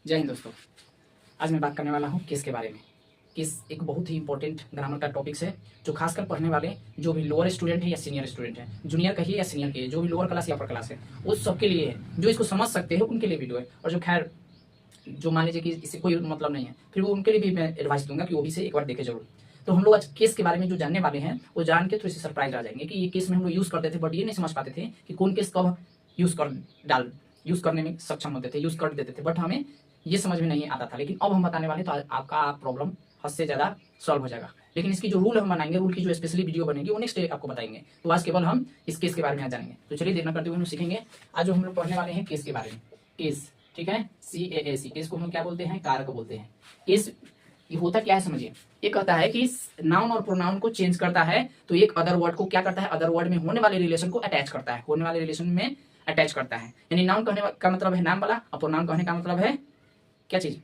जय हिंद दोस्तों। आज मैं बात करने वाला हूँ केस के बारे में। केस एक बहुत ही इंपॉर्टेंट ग्रामर का टॉपिक्स है जो खासकर पढ़ने वाले जो भी लोअर स्टूडेंट है या सीनियर स्टूडेंट है, जूनियर कहिए या सीनियर कहिए, जो भी लोअर क्लास या अपर क्लास है, उस सबके लिए है। जो इसको समझ सकते हैं उनके लिए वीडियो है, और जो खैर जो मान लीजिए कि इससे कोई मतलब नहीं है, फिर वो उनके लिए भी मैं एडवाइस दूंगा कि वो भी से एक बार देखे जरूर। तो हम लोग आज केस के बारे में जो जानने वाले हैं वो जान के थोड़ी सी सरप्राइज आ जाएंगे कि ये केस में हम लोग यूज करते थे, बट ये नहीं समझ पाते थे कि कौन केस कब यूज करने में सक्षम होते थे, यूज कर देते थे, बट हमें ये समझ में नहीं आता था। लेकिन अब हम बताने वाले तो आपका प्रॉब्लम हद से ज्यादा सॉल्व हो जाएगा। लेकिन इसकी जो रूल हम बनाएंगे, रूल की जो स्पेशली वीडियो बनेगी वो नेक्स्ट डे आपको बताएंगे। तो आज केवल हम इस केस के बारे में आज जानेंगे। तो चलिए देर न करते हुए हम सीखेंगे। आज जो हम लोग पढ़ने वाले हैं केस के बारे में। केस, ठीक है, CAAC। केस को हम क्या बोलते हैं? कारक बोलते हैं। केस ये होता क्या है समझिए। ये कहता है कि नाउन और प्रोनाउन को चेंज करता है, तो एक अदर वर्ड को क्या करता है? अदर वर्ड में होने वाले रिलेशन को अटैच करता है, होने वाले रिलेशन में अटैच करता है। यानी नाउन कहने का मतलब है नाम वाला, और प्रोनाउन कहने का मतलब है क्या चीज?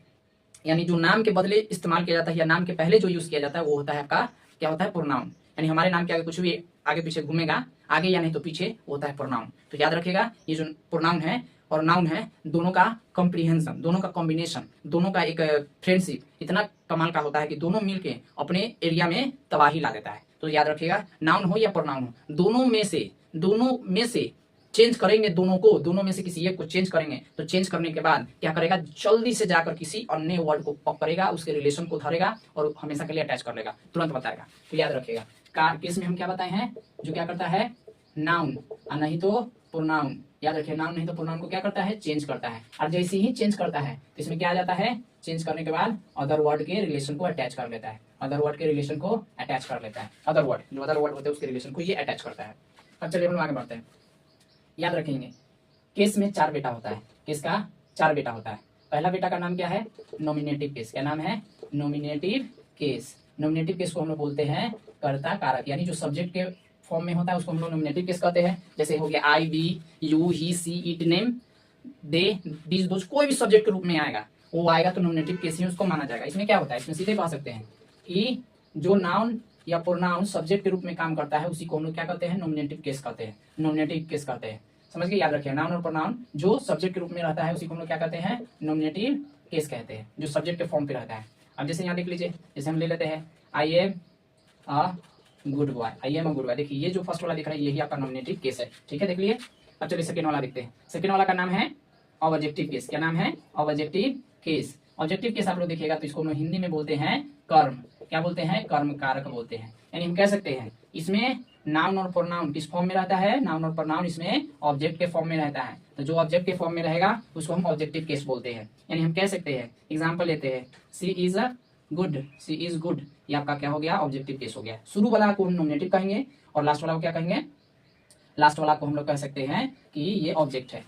यानी जो नाम के बदले इस्तेमाल किया जाता है या नाम के पहले जो यूज किया जाता है वो होता है आपका क्या होता है? प्रोनाउन। यानी हमारे नाम के आगे कुछ भी आगे पीछे घूमेगा, आगे या नहीं तो पीछे, वो होता है प्रोनाउन। तो याद रखिएगा, ये जो प्रोनाउन है और नाउन है, दोनों का कॉम्प्रिहेंशन, दोनों का कॉम्बिनेशन, दोनों का एक फ्रेंडशिप इतना कमाल का होता है कि दोनों मिलके अपने एरिया में तबाही ला देता है। तो याद रखिएगा, नाउन हो या प्रोनाउन हो, दोनों में से चेंज करेंगे, दोनों में से किसी एक को चेंज करेंगे, तो चेंज करने के बाद क्या करेगा? जल्दी से जाकर किसी अन्य वर्ड को पकड़ेगा, उसके रिलेशन को धरेगा और हमेशा के लिए अटैच कर लेगा, तुरंत बताएगा। तो याद रखिएगा, केस में हम क्या बताए हैं? जो क्या करता है? नाउन और नहीं तो प्रोनाउन। याद रखिए, नाउन नहीं तो प्रोनाउन को क्या करता है? चेंज करता है। और जैसे ही चेंज करता है तो इसमें क्या आ जाता है? चेंज करने के बाद अदर वर्ड के रिलेशन को अटैच कर लेता है, अदर वर्ड के रिलेशन को अटैच कर लेता है। अदर वर्ड, जो अदर वर्ड होते हैं उसके रिलेशन को ये अटैच करता है। अब चलिए हम आगे बढ़ते हैं। याद रखेंगे, केस में 4 बेटा होता है। केस का 4 बेटा होता है। पहला बेटा का नाम क्या है? Nominative case. क्या नाम है? Nominative case. नॉमिनेटिव केस को हम लोग बोलते हैं कर्ता कारक, यानी जो सब्जेक्ट के फॉर्म में होता है उसको हम लोग नॉमिनेटिव केस कहते हैं। जैसे हो गया I, we, you, he, she, it, name, they, these, those, कोई भी सब्जेक्ट के रूप में आएगा वो आएगा तो नॉमिनेटिव केस ही उसको माना जाएगा। इसमें क्या होता है? इसमें सीधे कह सकते हैं कि जो नाउन या प्रोनाउन सब्जेक्ट के रूप में काम करता है उसी को हम लोग क्या कहते हैं? नॉमिनेटिव केस कहते हैं। नॉमिनेटिव केस कहते हैं, समझ के याद रखिए। नाउन और प्रोनाउन जो सब्जेक्ट के रूप में रहता है उसी को हम लोग क्या कहते हैं? नॉमिनेटिव केस कहते हैं, जो सब्जेक्ट के फॉर्म पे रहता है। अब जैसे यहाँ देख लीजिए, जैसे हम ले लेते हैं I am a good boy, I am a good boy. देखिए ये जो फर्स्ट वाला दिख रहा है यही आपका नॉमिनेटिव केस है, ठीक है, देख लिए। अब चलिए सेकेंड वाला देखते हैं। सेकेंड वाला का नाम है ऑब्जेक्टिव केस। क्या नाम है? Objective case. ऑब्जेक्टिव केस आप लोग देखिएगा तो इसको हम लोग हिंदी में बोलते हैं कर्म। क्या बोलते हैं? कर्म कारक बोलते हैं। यानी हम कह सकते हैं इसमें नाउन और प्रोनाउन किस फॉर्म में रहता है? नाउन और प्रोनाउन इसमें ऑब्जेक्ट के फॉर्म में रहता है। तो जो ऑब्जेक्ट के फॉर्म में रहेगा उसको हम ऑब्जेक्टिव केस बोलते हैं। यानी हम कह सकते हैं, एग्जांपल लेते हैं, she is a good, she is good, ये आपका क्या हो गया? ऑब्जेक्टिव केस हो गया। शुरू वाला को हम नॉमिनेटिव कहेंगे और लास्ट वाला को क्या कहेंगे? लास्ट वाला को हम लोग कह सकते हैं कि ये ऑब्जेक्ट है।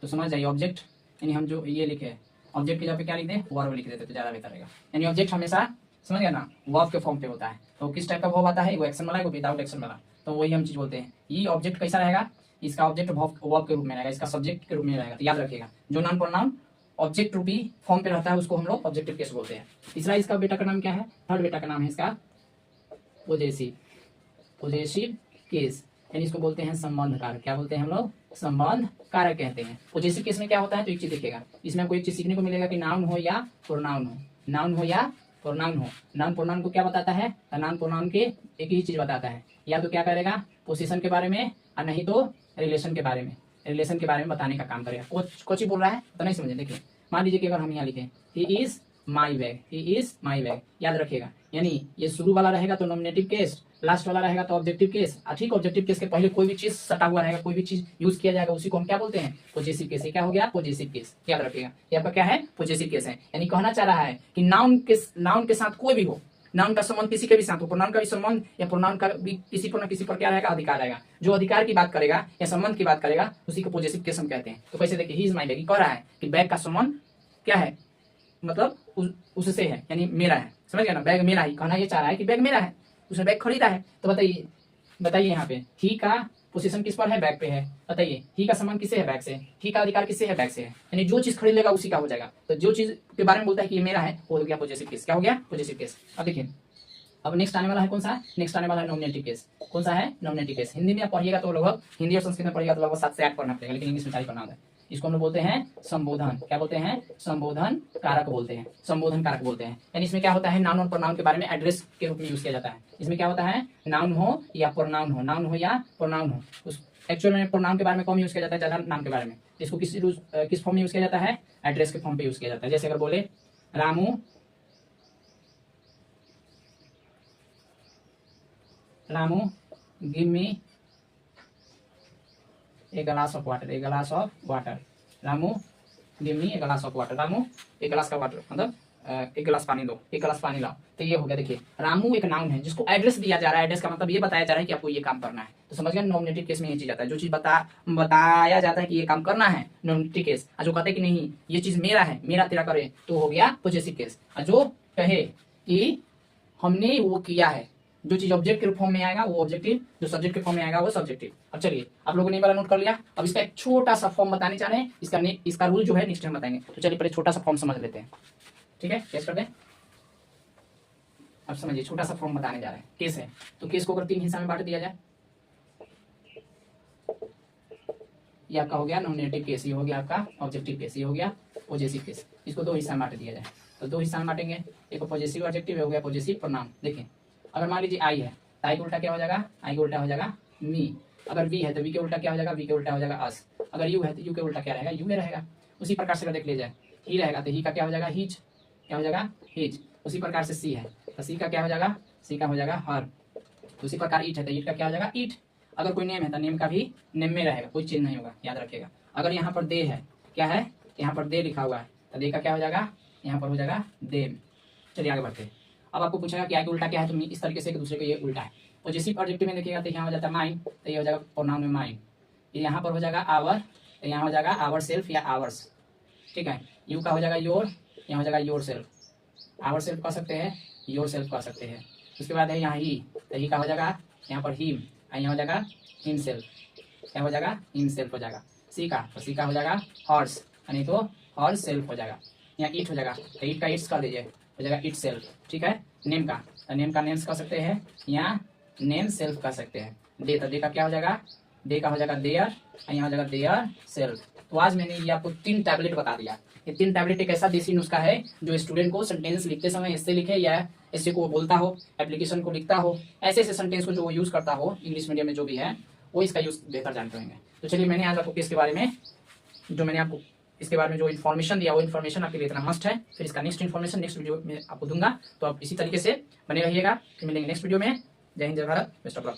तो समझ जाइए, ऑब्जेक्ट यानी हम जो ये लिखे ऑब्जेक्ट की जगह पे क्या लिख दें? वर्ब लिख देते तो ज्यादा बेहतर रहेगा। यानी ऑब्जेक्ट हमेशा, समझ गया ना, वर्ब के फॉर्म पे होता है। तो किस टाइप का वर्ब आता है? वो एक्शन वाला है, वो विदाउट एक्शन वाला। तो वही हम चीज बोलते हैं। ये ऑब्जेक्ट कैसा रहेगा? इसका ऑब्जेक्ट वर्ब के रूप में रहेगा, इसका सब्जेक्ट के रूप में रहेगा। तो याद रखिएगा, जो नाउन प्रोनाउन ऑब्जेक्ट रूपी फॉर्म पे रहता है उसको हम लोग ऑब्जेक्टिव केस बोलते हैं। तीसरा इसका बेटा का नाम क्या है? थर्ड बेटा का नाम है इसका पोजेसिव, पोजेसिव केस। यानी इसको बोलते हैं संबंध कारक। क्या बोलते हैं हम लोग? संबंध कारक कहते हैं। पोजेसिव केस में क्या होता है? तो एक चीज देखिएगा, इसमें आपको एक चीज सीखने को मिलेगा कि नाउन हो या प्रोनाउन हो, नाउन हो या प्रोनाउन हो। नाउन प्रोनाउन को क्या बताता है? नाउन प्रोनाउन के एक ही चीज बताता है, या तो क्या करेगा? पोजीशन के बारे में, और नहीं तो रिलेशन के बारे में, रिलेशन के बारे में बताने का काम करेगा। कोच बोल रहा है तो नहीं समझे। देखिए मान लीजिए कि अगर हम यहाँ लिखें he is my bag, he is my bag, याद रखिएगा। यानी ये शुरू वाला रहेगा तो नॉमिनेटिव केस, लास्ट वाला रहेगा तो ऑब्जेक्टिव केस। ठीक, ऑब्जेक्टिव केस के पहले कोई भी चीज सटा हुआ रहेगा, कोई भी चीज यूज किया जाएगा, उसी को हम क्या बोलते हैं? Positive case. क्या हो गया? Positive case. याद रखिएगा, ये आपका क्या है? पॉजिटिव केस है। यानी कहना चाह रहा है कि नाउन के साथ कोई भी हो, नाउन का संबंध किसी के भी साथ हो, प्रोनाउन का भी संबंध या प्रोनाउन का भी किसी पर न किसी पर क्या रहेगा? अधिकार रहेगा। जो अधिकार की बात करेगा या संबंध की बात करेगा उसी को पॉजिटिव केस हम कहते हैं। तो कैसे देखिए, ही इज माई बैग, कह रहा है कि बैग का संबंध क्या है? मतलब उससे है, यानी मेरा है, समझ गया ना, बैग मेरा ही। कहना ये चाह रहा है कि बैग मेरा है, उसने बैग खरीदा है। तो बताइए यहाँ पे ही का पोजीशन किस पर है? बैग पे है। बताइए ही का संबंध किससे है? बैग से। ही का अधिकार किससे है? बैग से है। यानी जो चीज खरीद लेगा उसी का हो जाएगा। तो जो चीज के बारे में बोलता है कि ये मेरा है वो हो गया पॉजिटिव केस। क्या हो गया? Positive case. अब देखिए, अब नेक्स्ट आने वाला है कौन सा? नेक्स्ट आने वाला है नॉमिनेटिव केस। कौन सा है? Nominative case. हिंदी में आप पढ़िएगा तो लगभग, हिंदी और संस्कृत में पढ़िएगा तो लगभग 7 से 8 पढ़ना पड़ेगा, लेकिन इंग्लिश में 4 पढ़ना होता है। इसको हम लोग बोलते हैं संबोधन। क्या बोलते हैं? संबोधन कारक बोलते हैं, संबोधन कारक बोलते हैं। यानी इसमें क्या होता है, नाउन और प्रोनाउन के बारे में एड्रेस के रूप में यूज किया जाता है। इसमें क्या होता है, नाउन हो या प्रोनाउन हो, नाउन हो या प्रोनाउन हो, उस एक्चुअल में प्रोनाउन के बारे में कम यूज किया जाता है, ज्यादा नाम के बारे में। इसको किस फॉर्म में यूज किया जाता है? एड्रेस के फॉर्म पे यूज किया जाता है। जैसे अगर बोले Ramu give me a glass of water, a glass of water. Ramu give me a glass of water. Ramu एक गिलास का वाटर मतलब एक गिलास पानी दो, एक गिलास पानी लाओ। तो ये हो गया। देखिए रामू एक नाउन है जिसको एड्रेस दिया जा रहा है। एड्रेस का मतलब ये बताया जा रहा है कि आपको ये काम करना है। तो समझ गए, नॉमिनेटिव केस में ये चीज आता है। जो चीज बताया जाता है कि ये काम करना है, नॉमिनेटिव केस। और जो कहते हैं कि नहीं ये चीज मेरा है, मेरा तेरा करे, तो हो गया पॉजेसिव केस। और जो कहे कि हमने वो किया है, जो चीज ऑब्जेक्ट के फॉर्म में आएगा वो ऑब्जेक्टिव, जो सब्जेक्ट के फॉर्म में आएगा वो सब्जेक्टिव। अब चलिए आप लोगों ने वाला नोट कर लिया। अब इसका एक छोटा सा फॉर्म बताने जा रहे हैं। इसका रूल जो है नेक्स्ट टाइम बताएंगे। तो चलिए पहले छोटा सा फॉर्म समझ लेते हैं, ठीक है? केस कर दें। अब समझिए, छोटा सा फॉर्म बताने जा रहे हैं। केस है तो केस को अगर 3 हिस्सा में बांट दिया जाए, ये आपका हो गया नॉमिनेटिव केस, ये हो गया आपका ऑब्जेक्टिव केस, ये हो गया पॉजेसिव केस। इसको 2 हिस्सा में बांट दिया जाए तो 2 हिस्सा में बांटेंगे। एक पॉजेसिव एडजेक्टिव हो गया पॉजेसिव प्रोनाउन। देखिए अगर मान लीजिए आई है तो आई का उल्टा क्या हो जाएगा? आई का उल्टा हो जाएगा मी। अगर वी है तो वी के उल्टा क्या हो जाएगा? वी के उल्टा हो जाएगा अस। अगर यू है तो यू के उल्टा क्या रहेगा? यू में रहेगा। उसी प्रकार से देख लीजिए, ही रहेगा तो ही का क्या हो जाएगा? हीज। क्या हो जाएगा? हीज। उसी प्रकार से सी है तो सी का क्या हो जाएगा? सी का हो जाएगा हर। उसी प्रकार ईट है तो ईट का क्या हो जाएगा? ईट। अगर कोई नेम है तो नेम का भी नेम में रहेगा, कोई चेंज नहीं होगा, याद रखिएगा। अगर यहाँ पर दे है, क्या है? यहाँ पर दे लिखा हुआ है तो दे का क्या हो जाएगा? यहाँ पर हो जाएगा देम। चलिए आगे बढ़ते हैं। अब आपको पूछेगा कि आई का उल्टा क्या है, तो इस तरीके से एक दूसरे को ये उल्टा है। और जिस एडजेक्टिव में देखिएगा तो यहाँ हो जाता है माइंड, तो ये हो जाएगा प्रोनाउन में माइंड। यहाँ पर हो जाएगा आवर, तो यहाँ हो जाएगा आवर सेल्फ या आवर्स, ठीक है? यू का हो जाएगा योर, यहाँ हो जाएगा योर सेल्फ। आवर सेल्फ कह सकते हैं, योर सेल्फ कह सकते हैं। उसके बाद है यहाँ ही, तो ही का हो जाएगा यहाँ पर हिम, यहाँ हो जाएगा हिम सेल्फ। क्या हो जाएगा? हिम सेल्फ हो जाएगा। सी का, तो सी का हो जाएगा हॉर्स, यानी तो हॉर्स सेल्फ हो जाएगा। यहाँ ईट हो जाएगा तो ईट का ईट्स कर दीजिए, हो जाएगा इट सेल्फ, ठीक है? नेम का, तो नेम का नेम्स कर सकते हैं, यहाँ नेम सेल्फ कर सकते हैं। डे, तो डे का क्या हो जाएगा? डे का हो जाएगा देयर, यहाँ हो जाएगा देयर सेल्फ। तो आज मैंने ये आपको 3 टैबलेट बता दिया। ये 3 टैबलेट एक ऐसा देसी नुस्खा है जो स्टूडेंट को सेंटेंस लिखते समय ऐसे लिखे या ऐसे को बोलता हो, एप्लीकेशन को लिखता हो, ऐसे ऐसे सेंटेंस को जो वो यूज करता हो, इंग्लिश मीडियम में जो भी है वो इसका यूज बेहतर जानते होंगे। तो चलिए मैंने आज आपको इसके बारे में जो मैंने आपको इसके बारे में जो इन्फॉर्मेशन दिया वो इन्फॉर्मेशन आपके लिए इतना मस्ट है। फिर इसका नेक्स्ट इन्फॉर्मेशन नेक्स्ट वीडियो में आपको दूंगा। तो आप इसी तरीके से बने रहिएगा। फिर मिलेंगे नेक्स्ट वीडियो में। जय हिंद, जय भारत, बेस्ट ऑफ लक।